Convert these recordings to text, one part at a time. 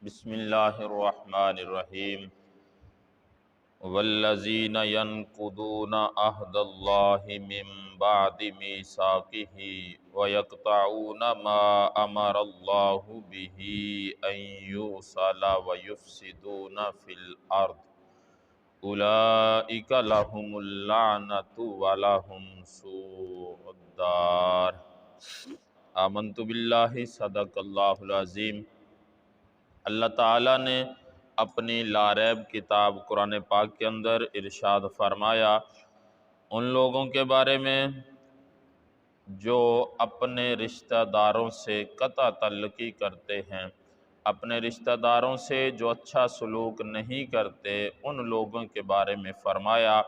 بسم اللہ الرحمن الرحیم والذین ینقضون عہد اللہ من بعد میثاقہ ویقطعون ما امر اللہ بہ ان یوصل ویفسدون فی الارض اولئک لہم اللعنۃ ولہم سوء الدار۔ آمنت باللہ، صدق اللہ العظیم۔ اللہ تعالیٰ نے اپنی لاریب کتاب قرآن پاک کے اندر ارشاد فرمایا ان لوگوں کے بارے میں جو اپنے رشتہ داروں سے قطع تعلقی کرتے ہیں، اپنے رشتہ داروں سے جو اچھا سلوک نہیں کرتے، ان لوگوں کے بارے میں فرمایا۔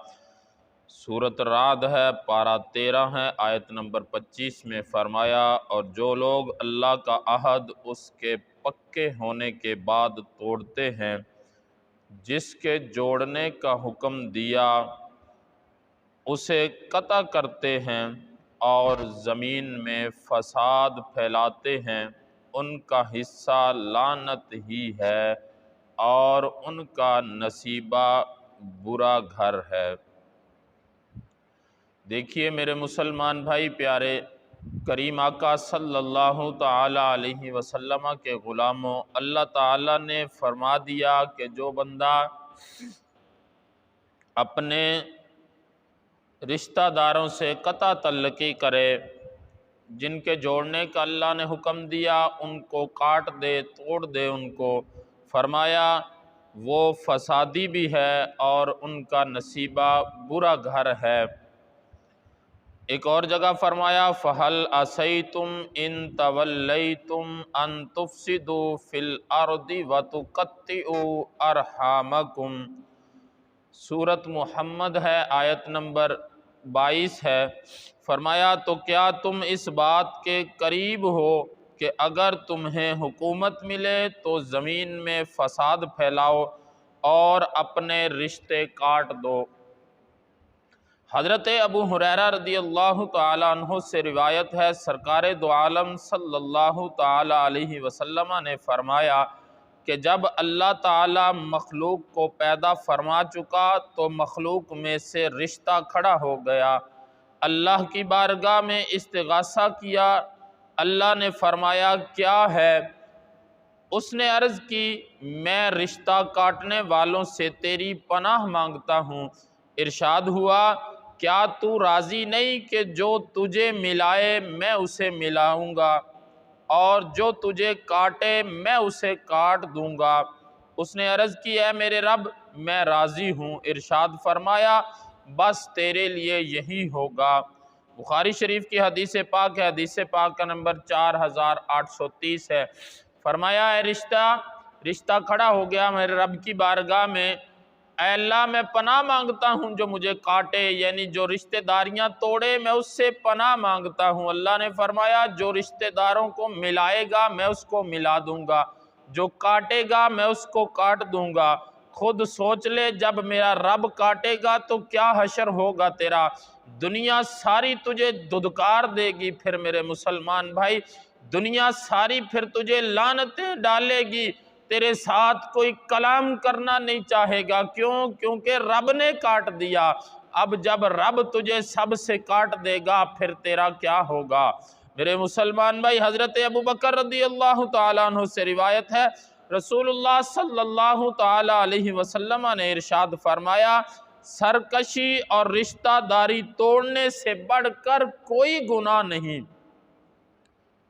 سورۃ رعد ہے، پارہ 13 ہے، آیت نمبر 25 میں فرمایا، اور جو لوگ اللہ کا عہد اس کے پکے ہونے کے بعد توڑتے ہیں، جس کے جوڑنے کا حکم دیا اسے قطع کرتے ہیں اور زمین میں فساد پھیلاتے ہیں، ان کا حصہ لعنت ہی ہے اور ان کا نصیبہ برا گھر ہے۔ دیکھیے میرے مسلمان بھائی پیارے، کریم آقا صلی اللہ تعالی علیہ وسلم کے غلاموں، اللہ تعالیٰ نے فرما دیا کہ جو بندہ اپنے رشتہ داروں سے قطع تعلقی کرے، جن کے جوڑنے کا اللہ نے حکم دیا ان کو کاٹ دے، توڑ دے ان کو، فرمایا وہ فسادی بھی ہے اور ان کا نصیبہ برا گھر ہے۔ ایک اور جگہ فرمایا فَهَلْ عَصَيْتُمْ إِن تَوَلَّيْتُمْ أَن تُفْسِدُوا فِي الْأَرْضِ وَتُقَطِّعُوا أَرْحَامَكُمْ۔ سورۃ محمد ہے، آیت نمبر 22 ہے۔ فرمایا تو کیا تم اس بات کے قریب ہو کہ اگر تمہیں حکومت ملے تو زمین میں فساد پھیلاؤ اور اپنے رشتے کاٹ دو۔ حضرت ابو ہریرہ رضی اللہ تعالیٰ عنہ سے روایت ہے، سرکار دو عالم صلی اللہ تعالیٰ علیہ وسلم نے فرمایا کہ جب اللہ تعالیٰ مخلوق کو پیدا فرما چکا تو مخلوق میں سے رشتہ کھڑا ہو گیا۔ اللہ کی بارگاہ میں استغاثہ کیا، اللہ نے فرمایا کیا ہے؟ اس نے عرض کی میں رشتہ کاٹنے والوں سے تیری پناہ مانگتا ہوں۔ ارشاد ہوا کیا تو راضی نہیں کہ جو تجھے ملائے میں اسے ملاؤں گا اور جو تجھے کاٹے میں اسے کاٹ دوں گا؟ اس نے عرض کی اے میرے رب میں راضی ہوں۔ ارشاد فرمایا بس تیرے لیے یہی ہوگا۔ بخاری شریف کی حدیث پاک ہے، حدیث پاک کا نمبر 4830 ہے۔ فرمایا اے رشتہ کھڑا ہو گیا میرے رب کی بارگاہ میں، اے اللہ میں پناہ مانگتا ہوں جو مجھے کاٹے، یعنی جو رشتہ داریاں توڑے میں اس سے پناہ مانگتا ہوں۔ اللہ نے فرمایا جو رشتہ داروں کو ملائے گا میں اس کو ملا دوں گا، جو کاٹے گا میں اس کو کاٹ دوں گا۔ خود سوچ لے جب میرا رب کاٹے گا تو کیا حشر ہوگا تیرا، دنیا ساری تجھے دھدکار دے گی۔ پھر میرے مسلمان بھائی دنیا ساری پھر تجھے لعنتیں ڈالے گی، تیرے ساتھ کوئی کلام کرنا نہیں چاہے گا۔ کیونکہ رب نے کاٹ دیا۔ اب جب رب تجھے سب سے کاٹ دے گا پھر تیرا کیا ہوگا؟ میرے مسلمان بھائی حضرت ابوبکر رضی اللہ تعالیٰ عنہ سے روایت ہے، رسول اللہ صلی اللہ تعالیٰ علیہ وسلم نے ارشاد فرمایا سرکشی اور رشتہ داری توڑنے سے بڑھ کر کوئی گناہ نہیں۔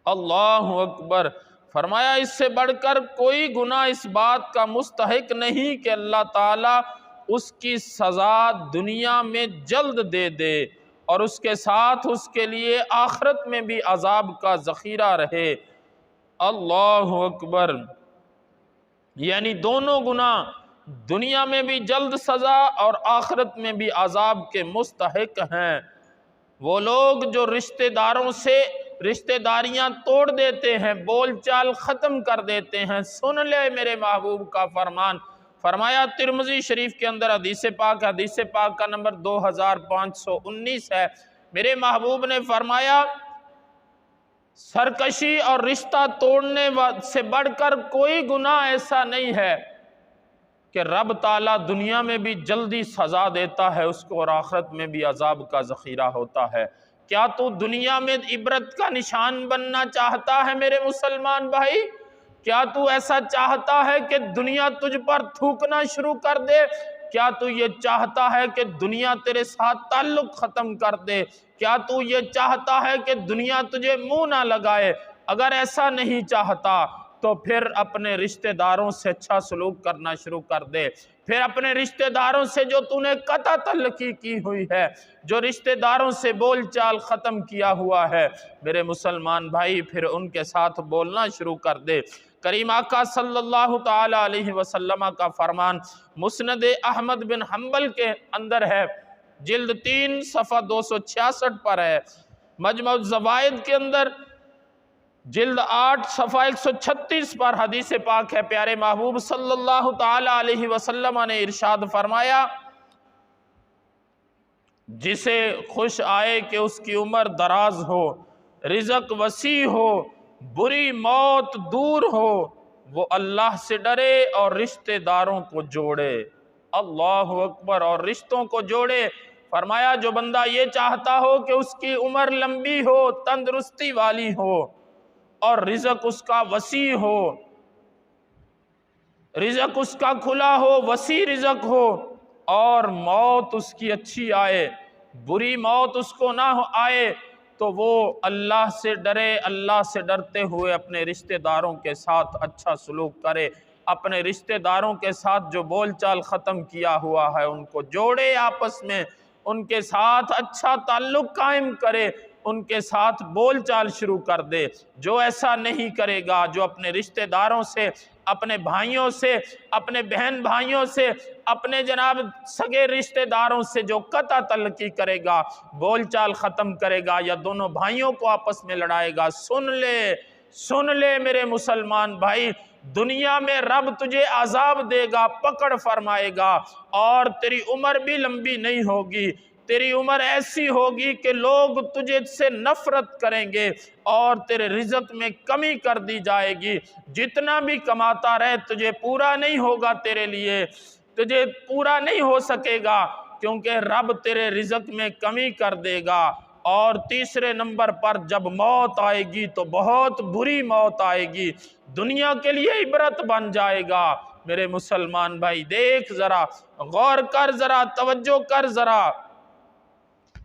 اللہ اکبر۔ فرمایا اس سے بڑھ کر کوئی گناہ اس بات کا مستحق نہیں کہ اللہ تعالیٰ اس کی سزا دنیا میں جلد دے دے اور اس کے ساتھ اس کے لیے آخرت میں بھی عذاب کا ذخیرہ رہے۔ اللہ اکبر۔ یعنی دونوں گناہ دنیا میں بھی جلد سزا اور آخرت میں بھی عذاب کے مستحق ہیں۔ وہ لوگ جو رشتہ داروں سے رشتہ داریاں توڑ دیتے ہیں، بول چال ختم کر دیتے ہیں، سن لے میرے محبوب کا فرمان۔ فرمایا ترمذی شریف کے اندر حدیث پاک کا نمبر 2519 ہے۔ میرے محبوب نے فرمایا سرکشی اور رشتہ توڑنے سے بڑھ کر کوئی گناہ ایسا نہیں ہے کہ رب تعالیٰ دنیا میں بھی جلدی سزا دیتا ہے اس کو اور آخرت میں بھی عذاب کا ذخیرہ ہوتا ہے۔ کیا تو دنیا میں عبرت کا نشان بننا چاہتا ہے میرے مسلمان بھائی؟ کیا تو ایسا چاہتا ہے کہ دنیا تجھ پر تھوکنا شروع کر دے؟ کیا تو یہ چاہتا ہے کہ دنیا تیرے ساتھ تعلق ختم کر دے؟ کیا تو یہ چاہتا ہے کہ دنیا تجھے منہ نہ لگائے؟ اگر ایسا نہیں چاہتا تو پھر اپنے رشتہ داروں سے اچھا سلوک کرنا شروع کر دے۔ پھر اپنے رشتہ داروں سے جو تو نے قطع تعلقی کی ہوئی ہے، جو رشتہ داروں سے بول چال ختم کیا ہوا ہے، میرے مسلمان بھائی پھر ان کے ساتھ بولنا شروع کر دے۔ کریم آقا صلی اللہ تعالی علیہ وسلم کا فرمان مسند احمد بن حنبل کے اندر ہے، جلد 3 صفحہ 266 پر ہے۔ مجمع الزوائد کے اندر جلد 8 صفحہ 136 پر حدیث پاک ہے۔ پیارے محبوب صلی اللہ تعالی علیہ وسلم نے ارشاد فرمایا، جسے خوش آئے کہ اس کی عمر دراز ہو، رزق وسیع ہو، بری موت دور ہو، وہ اللہ سے ڈرے اور رشتہ داروں کو جوڑے۔ اللہ اکبر، اور رشتوں کو جوڑے۔ فرمایا جو بندہ یہ چاہتا ہو کہ اس کی عمر لمبی ہو، تندرستی والی ہو، اور رزق اس کا وسیع ہو، رزق اس کا کھلا ہو، وسیع رزق ہو، اور موت اس کی اچھی آئے، بری موت اس کو نہ آئے، تو وہ اللہ سے ڈرے، اللہ سے ڈرتے ہوئے اپنے رشتہ داروں کے ساتھ اچھا سلوک کرے، اپنے رشتہ داروں کے ساتھ جو بول چال ختم کیا ہوا ہے ان کو جوڑے، آپس میں ان کے ساتھ اچھا تعلق قائم کرے، ان کے ساتھ بول چال شروع کر دے۔ جو ایسا نہیں کرے گا، جو اپنے رشتہ داروں سے، اپنے بھائیوں سے، اپنے بہن بھائیوں سے، اپنے جناب سگے رشتہ داروں سے جو قطع تعلقی کرے گا، بول چال ختم کرے گا، یا دونوں بھائیوں کو آپس میں لڑائے گا، سن لے میرے مسلمان بھائی، دنیا میں رب تجھے عذاب دے گا، پکڑ فرمائے گا، اور تیری عمر بھی لمبی نہیں ہوگی۔ تیری عمر ایسی ہوگی کہ لوگ تجھے سے نفرت کریں گے، اور تیرے رزق میں کمی کر دی جائے گی۔ جتنا بھی کماتا رہے تجھے پورا نہیں ہوگا، تیرے لیے تجھے پورا نہیں ہو سکے گا، کیونکہ رب تیرے رزق میں کمی کر دے گا۔ اور تیسرے نمبر پر جب موت آئے گی تو بہت بری موت آئے گی، دنیا کے لیے عبرت بن جائے گا۔ میرے مسلمان بھائی دیکھ ذرا، غور کر ذرا، توجہ کر ذرا،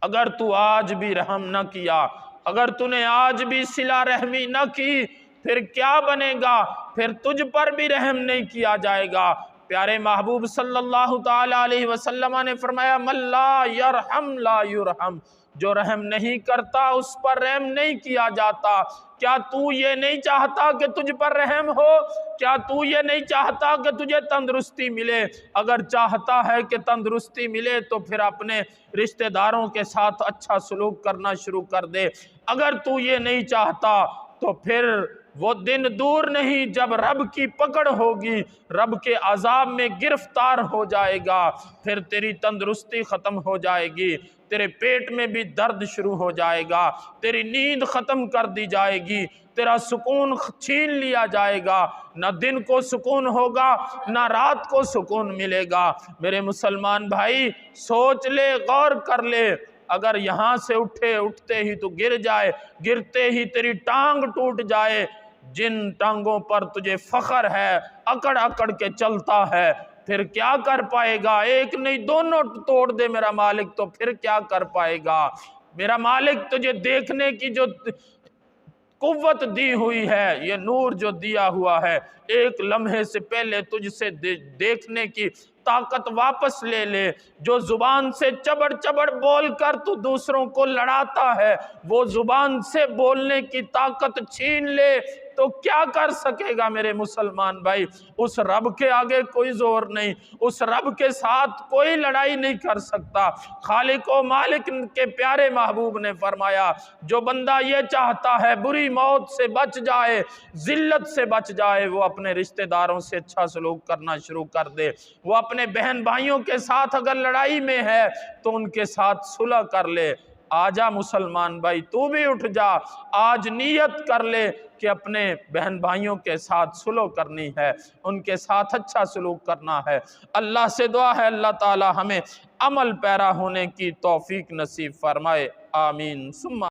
اگر تو آج بھی رحم نہ کیا، اگر تو نے آج بھی صلہ رحمی نہ کی، پھر کیا بنے گا؟ پھر تجھ پر بھی رحم نہیں کیا جائے گا۔ پیارے محبوب صلی اللہ تعالی علیہ وسلم نے فرمایا، من لا یرحم لا یرحم، جو رحم نہیں کرتا اس پر رحم نہیں کیا جاتا۔ کیا تو یہ نہیں چاہتا کہ تجھ پر رحم ہو؟ کیا تو یہ نہیں چاہتا کہ تجھے تندرستی ملے؟ اگر چاہتا ہے کہ تندرستی ملے تو پھر اپنے رشتہ داروں کے ساتھ اچھا سلوک کرنا شروع کر دے۔ اگر تو یہ نہیں چاہتا تو پھر وہ دن دور نہیں جب رب کی پکڑ ہوگی، رب کے عذاب میں گرفتار ہو جائے گا، پھر تیری تندرستی ختم ہو جائے گی، تیرے پیٹ میں بھی درد شروع ہو جائے گا، تیری نیند ختم کر دی جائے گی، تیرا سکون چھین لیا جائے گا، نہ دن کو سکون ہوگا نہ رات کو سکون ملے گا۔ میرے مسلمان بھائی سوچ لے، غور کر لے، اگر یہاں سے اٹھتے ہی تو گر جائے، گرتے ہی تیری ٹانگ ٹوٹ جائے، جن ٹانگوں پر تجھے فخر ہے، اکڑ اکڑ کے چلتا ہے، پھر کیا کر پائے گا؟ ایک نہیں دونوں توڑ دے میرا مالک تو پھر کیا کر پائے گا؟ میرا مالک تجھے دیکھنے کی جو قوت دی ہوئی ہے، یہ نور جو دیا ہوا ہے، ایک لمحے سے پہلے تجھ سے دیکھنے کی طاقت واپس لے لے۔ جو زبان سے چبڑ چبڑ بول کر تو دوسروں کو لڑاتا ہے، وہ زبان سے بولنے کی طاقت چھین لے تو کیا کر سکے گا میرے مسلمان بھائی؟ اس رب کے آگے کوئی زور نہیں، اس رب کے ساتھ کوئی لڑائی نہیں کر سکتا۔ خالق و مالک کے پیارے محبوب نے فرمایا، جو بندہ یہ چاہتا ہے بری موت سے بچ جائے، ذلت سے بچ جائے، وہ اپنے رشتہ داروں سے اچھا سلوک کرنا شروع کر دے۔ وہ اپنے بہن بھائیوں کے ساتھ اگر لڑائی میں ہے تو ان کے ساتھ صلح کر لے، آجا مسلمان بھائی تو بھی اٹھ جا، آج نیت کر لے کہ اپنے بہن بھائیوں کے ساتھ سلوک کرنی ہے، ان کے ساتھ اچھا سلوک کرنا ہے۔ اللہ سے دعا ہے اللہ تعالی ہمیں عمل پیرا ہونے کی توفیق نصیب فرمائے، آمین ثم